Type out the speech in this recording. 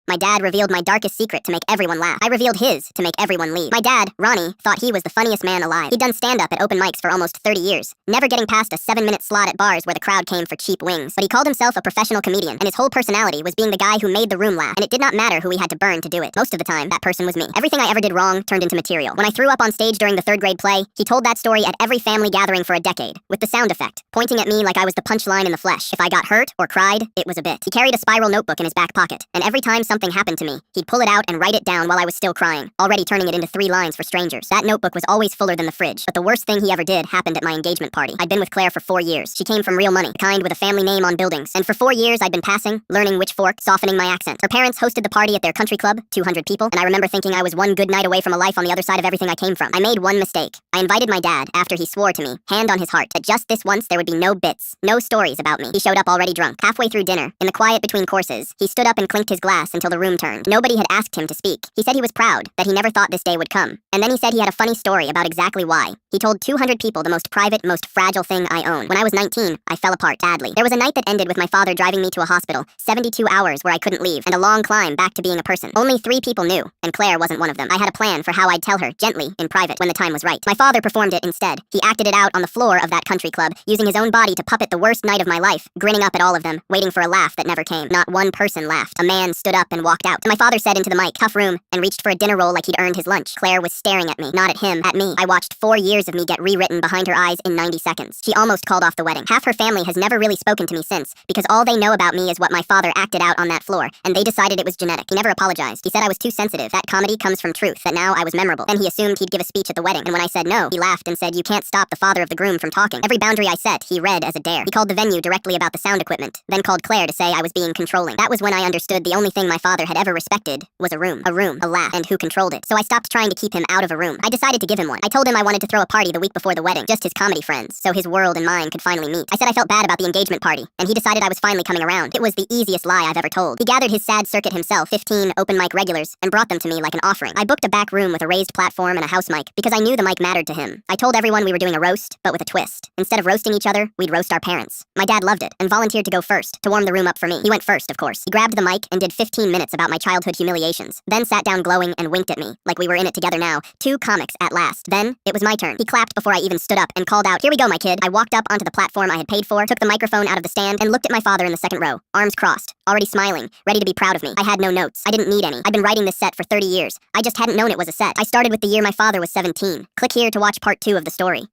My dad revealed my darkest secret to make everyone laugh. I revealed his to make everyone leave. My dad, Ronnie, thought he was the funniest man alive. He'd done stand-up at open mics for almost 30 years, never getting past a 7-minute slot at bars where the crowd came for cheap wings. But he called himself a professional comedian, and his whole personality was being the guy who made the room laugh, and it did not matter who he had to burn to do it. Most of the time, that person was me. Everything I ever did wrong turned into material. When I threw up on stage during the 3rd grade play, he told that story at every family gathering for a decade, with the sound effect, pointing at me like I was the punchline in the flesh. If I got hurt or cried, it was a bit. He carried a spiral notebook in his back pocket, and every time something happened to me, he'd pull it out and write it down while I was still crying, already turning it into 3 lines for strangers. That notebook was always fuller than the fridge, but the worst thing he ever did happened at my engagement party. I'd been with Claire for 4 years. She came from real money, the kind with a family name on buildings, and for 4 years I'd been passing, learning which fork, softening my accent. Her parents hosted the party at their country club, 200 people, and I remember thinking I was one good night away from a life on the other side of everything I came from. I made one mistake. I invited my dad after he swore to me, hand on his heart, that just this once there would be no bits, no stories about me. He showed up already drunk. Halfway through dinner, in the quiet between courses, he stood up and clinked his glass until the room turned. Nobody had asked him to speak. He said he was proud, that he never thought this day would come. And then he said he had a funny story about exactly why. He told 200 people the most private, most fragile thing I own. When I was 19, I fell apart badly. There was a night that ended with my father driving me to a hospital, 72 hours where I couldn't leave, and a long climb back to being a person. Only 3 people knew, and Claire wasn't one of them. I had a plan for how I'd tell her, gently, in private, when the time was right. My father performed it instead. He acted it out on the floor of that country club, using his own body to puppet the worst night of my life, grinning up at all of them, waiting for a laugh that never came. Not one person laughed. A man stood up and walked out. My father said into the mic, "Tough room," and reached for a dinner roll like he'd earned his lunch. Claire was staring at me, not at him, at me. I watched 4 years of me get rewritten behind her eyes in 90 seconds. She almost called off the wedding. Half her family has never really spoken to me since, because all they know about me is what my father acted out on that floor, and they decided it was genetic. He never apologized. He said I was too sensitive, that comedy comes from truth, that now I was memorable. Then he assumed he'd give a speech at the wedding, and when I said no, he laughed and said, "You can't stop the father of the groom from talking." Every boundary I set, he read as a dare. He called the venue directly about the sound equipment, then called Claire to say I was being controlling. That was when I understood the only thing my father had ever respected was a room, a laugh, and who controlled it. So I stopped trying to keep him out of a room. I decided to give him one. I told him I wanted to throw a party the week before the wedding, just his comedy friends, so his world and mine could finally meet. I said I felt bad about the engagement party, and he decided I was finally coming around. It was the easiest lie I've ever told. He gathered his sad circuit himself, 15 open mic regulars, and brought them to me like an offering. I booked a back room with a raised platform and a house mic, because I knew the mic mattered to him. I told everyone we were doing a roast, but with a twist. Instead of roasting each other, we'd roast our parents. My dad loved it, and volunteered to go first, to warm the room up for me. He went first, of course. He grabbed the mic and did 15 minutes about my childhood humiliations, then sat down glowing and winked at me, like we were in it together now. 2 comics at last. Then, it was my turn. He clapped before I even stood up, and called out, "Here we go, my kid." I walked up onto the platform I had paid for, took the microphone out of the stand, and looked at my father in the 2nd row, arms crossed, already smiling, ready to be proud of me. I had no notes. I didn't need any. I'd been writing this set for 30 years. I just hadn't known it was a set. I started with the year my father was 17. Click here to watch part 2 of the story.